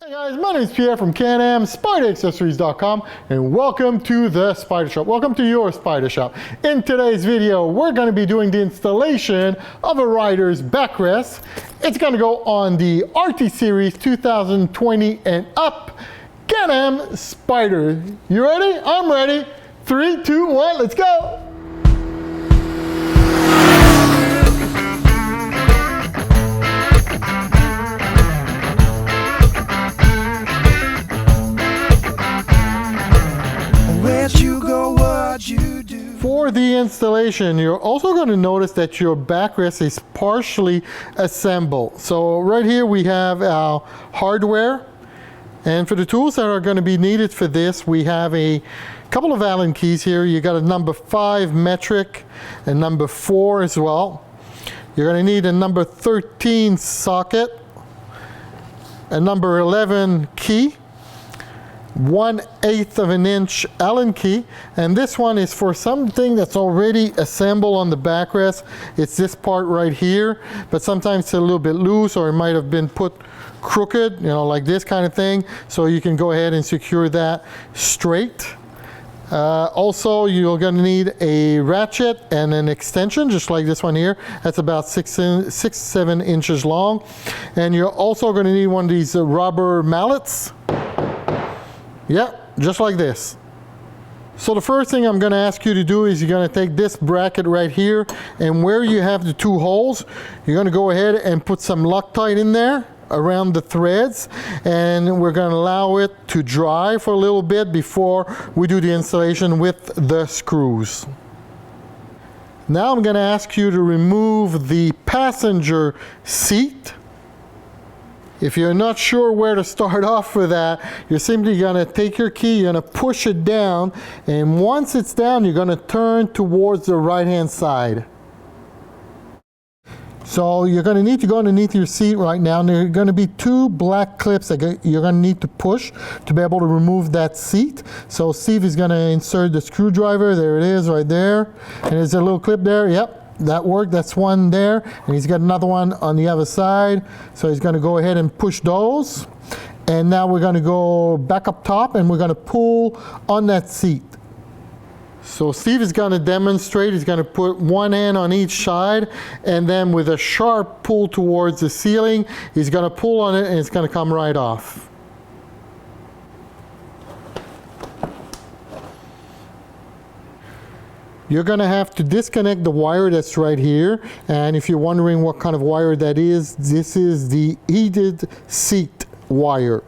Hey guys, my name is Pierre from Can Am Spyder Accessories.com, and welcome to the Spyder Shop. Welcome to your Spyder Shop. In today's video, we're going to be doing the installation of a rider's backrest. It's going to go on the RT Series 2020 and up Can Am Spyder. You ready? I'm ready. 3, 2, 1, let's go. For the installation, you're also going to notice that your backrest is partially assembled. So right here we have our hardware, and for the tools that are going to be needed for this, we have a couple of Allen keys here. You got a number 5 metric and number 4 as well. You're going to need a number 13 socket, a number 11 key, 1/8 of an inch Allen key, and this one is for something that's already assembled on the backrest. It's this part right here, but sometimes it's a little bit loose, or it might have been put crooked, you know, like this kind of thing, so you can go ahead and secure that straight. Also, you're going to need a ratchet and an extension, just like this one here. That's about 6-7 inches long, and you're also going to need one of these rubber mallets. Yep, just like this. So the first thing I'm going to ask you to do is you're going to take this bracket right here, and where you have the 2 holes, you're going to go ahead and put some Loctite in there around the threads, and we're going to allow it to dry for a little bit before we do the installation with the screws. Now I'm going to ask you to remove the passenger seat. If you're not sure where to start off with that, you're simply going to take your key, you're going to push it down, and once it's down, you're going to turn towards the right-hand side. So you're going to need to go underneath your seat right now, and there are going to be 2 black clips that you're going to need to push to be able to remove that seat. So Steve is going to insert the screwdriver. There it is right there. And there's a little clip there. Yep. That worked. That's one there, and he's got another one on the other side, so he's going to go ahead and push those, and now we're going to go back up top and we're going to pull on that seat. So Steve is going to demonstrate. He's going to put one hand on each side, and then with a sharp pull towards the ceiling, he's going to pull on it and it's going to come right off. You're going to have to disconnect the wire that's right here, and if you're wondering what kind of wire that is, this is the heated seat wire.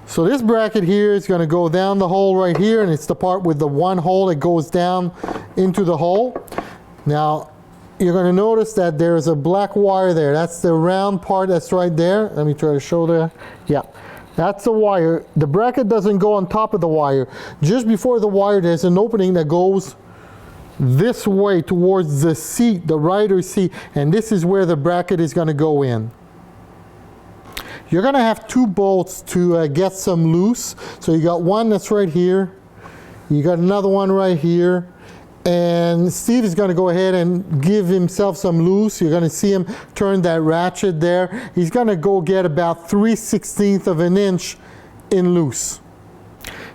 So this bracket here is going to go down the hole right here, and it's the part with the 1 hole that goes down into the hole. Now you're going to notice that there's a black wire there. That's the round part that's right there. Let me try to show there. Yeah, that's the wire. The bracket doesn't go on top of the wire. Just before the wire, there's an opening that goes this way towards the seat, the rider's seat, and this is where the bracket is going to go in. You're going to have 2 bolts to get some loose. So you got one that's right here. You got another one right here. And Steve is going to go ahead and give himself some loose. You're going to see him turn that ratchet there. He's going to go get about 3/16 of an inch in loose.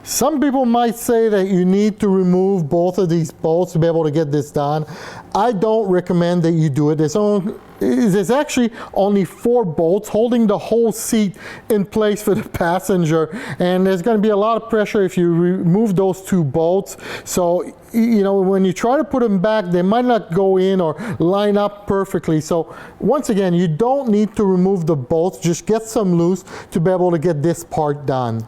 Some people might say that you need to remove both of these bolts to be able to get this done. I don't recommend that you do it. There's actually only 4 bolts holding the whole seat in place for the passenger, and there's going to be a lot of pressure if you remove those 2 bolts. So, you know, when you try to put them back, they might not go in or line up perfectly. So once again, you don't need to remove the bolts. Just get some loose to be able to get this part done.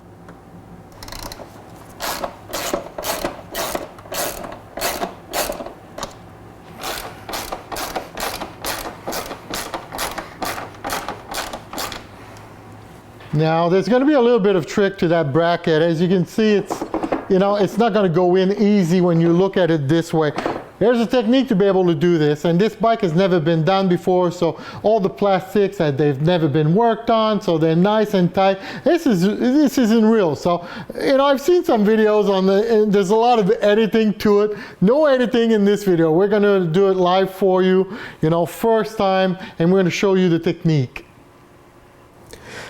Now there's going to be a little bit of trick to that bracket. As you can see, it's not going to go in easy when you look at it this way. There's a technique to be able to do this, and this bike has never been done before, so all the plastics that they've never been worked on, so they're nice and tight. This isn't real. So, you know, I've seen some videos on and there's a lot of editing to it. No editing in this video. We're going to do it live for you, you know, first time, and we're going to show you the technique.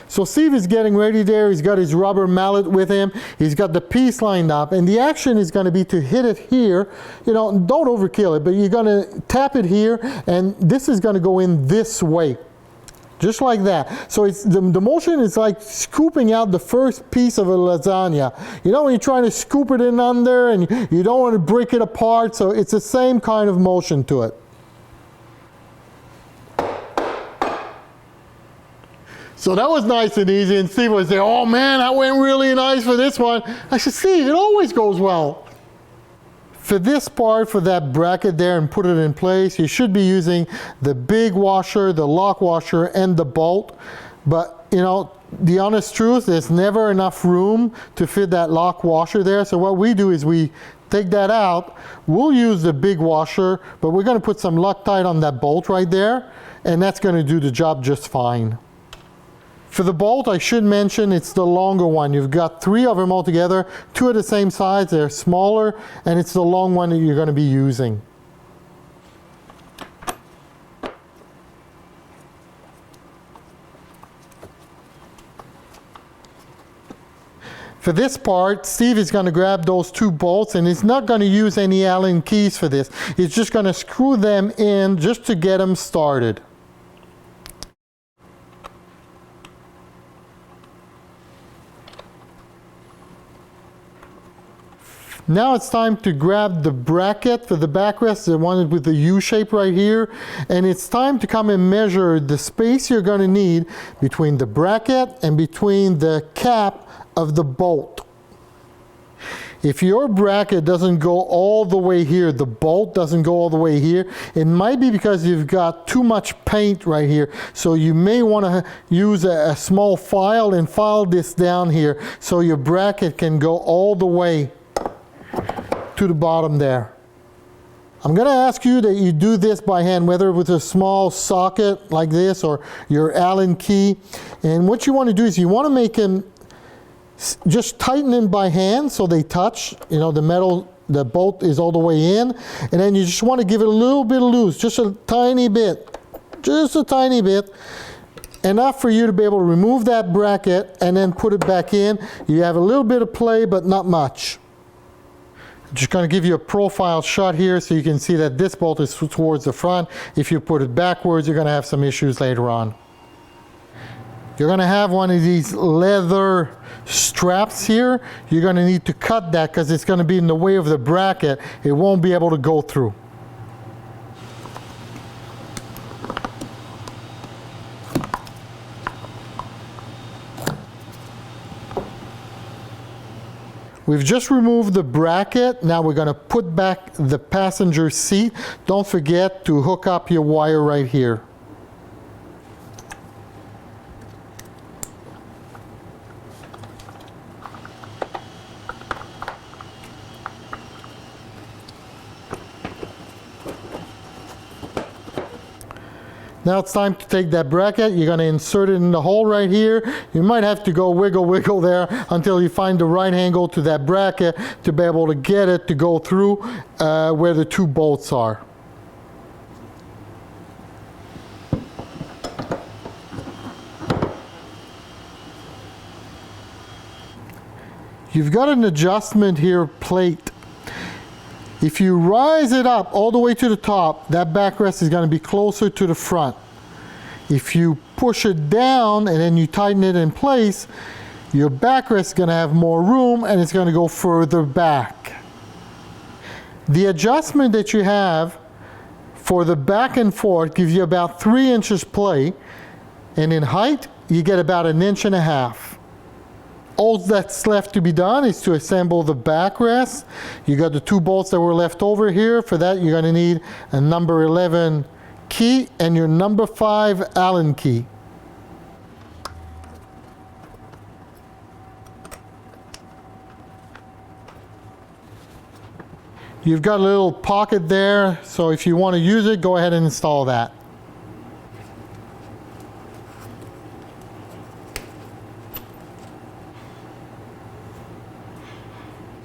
So Steve is getting ready there. He's got his rubber mallet with him. He's got the piece lined up, and the action is going to be to hit it here. You know, don't overkill it, but you're going to tap it here, and this is going to go in this way, just like that. So it's the motion is like scooping out the first piece of a lasagna. You know, when you're trying to scoop it in under, and you don't want to break it apart. So it's the same kind of motion to it. So that was nice and easy, and Steve was there, oh man, that went really nice for this one. I said, Steve, it always goes well. For this part, for that bracket there and put it in place, you should be using the big washer, the lock washer, and the bolt. But, you know, the honest truth, there's never enough room to fit that lock washer there. So what we do is we take that out. We'll use the big washer, but we're going to put some Loctite on that bolt right there, and that's going to do the job just fine. For the bolt, I should mention it's the longer one. You've got 3 of them all together, 2 are the same size, they're smaller, and it's the long one that you're going to be using. For this part, Steve is going to grab those 2 bolts, and he's not going to use any Allen keys for this. He's just going to screw them in just to get them started. Now it's time to grab the bracket for the backrest, the one with the U shape right here, and it's time to come and measure the space you're going to need between the bracket and between the cap of the bolt. If your bracket doesn't go all the way here, the bolt doesn't go all the way here, it might be because you've got too much paint right here. So you may want to use a small file and file this down here so your bracket can go all the way to the bottom there. I'm going to ask you that you do this by hand, whether with a small socket like this or your Allen key. And what you want to do is you want to make them just tighten them by hand so they touch. You know, the metal, the bolt is all the way in. And then you just want to give it a little bit of loose, just a tiny bit. Just a tiny bit. Enough for you to be able to remove that bracket and then put it back in. You have a little bit of play, but not much. Just going to give you a profile shot here so you can see that this bolt is towards the front. If you put it backwards, you're going to have some issues later on. You're going to have one of these leather straps here. You're going to need to cut that because it's going to be in the way of the bracket. It won't be able to go through. We've just removed the bracket. Now we're going to put back the passenger seat. Don't forget to hook up your wire right here. Now it's time to take that bracket. You're going to insert it in the hole right here. You might have to go wiggle, wiggle there until you find the right angle to that bracket to be able to get it to go through where the 2 bolts are. You've got an adjustment here plate. If you rise it up all the way to the top, that backrest is going to be closer to the front. If you push it down and then you tighten it in place, your backrest is going to have more room and it's going to go further back. The adjustment that you have for the back and forth gives you about 3 inches play, and in height you get about 1.5 inches. All that's left to be done is to assemble the backrest. You got the 2 bolts that were left over here. For that, you're going to need a number 11 key and your number 5 Allen key. You've got a little pocket there, so if you want to use it, go ahead and install that.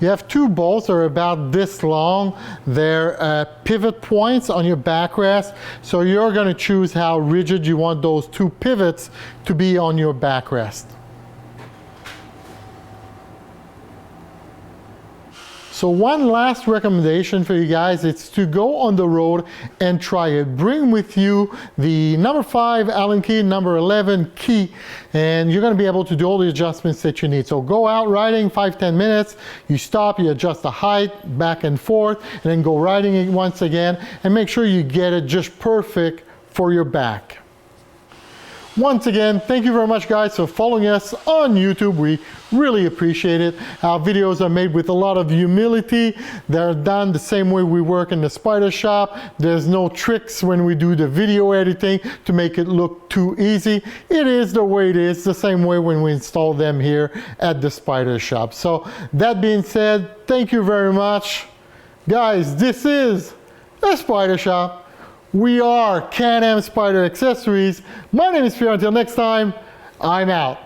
You have two bolts that are about this long. They're pivot points on your backrest. So you're going to choose how rigid you want those two pivots to be on your backrest. So one last recommendation for you guys is to go on the road and try it. Bring with you the number 5 Allen key, number 11 key, and you're going to be able to do all the adjustments that you need. So go out riding 5-10 minutes, you stop, you adjust the height back and forth, and then go riding it once again, and make sure you get it just perfect for your back. Once again, thank you very much, guys, for following us on YouTube. We really appreciate it. Our videos are made with a lot of humility. They're done the same way we work in the Spyder shop. There's no tricks when we do the video editing to make it look too easy. It is the way it is, the same way when we install them here at the Spyder shop. So that being said, thank you very much. Guys, this is the Spyder shop. We are Can Am Spyder Accessories. My name is Pierre. Until next time, I'm out.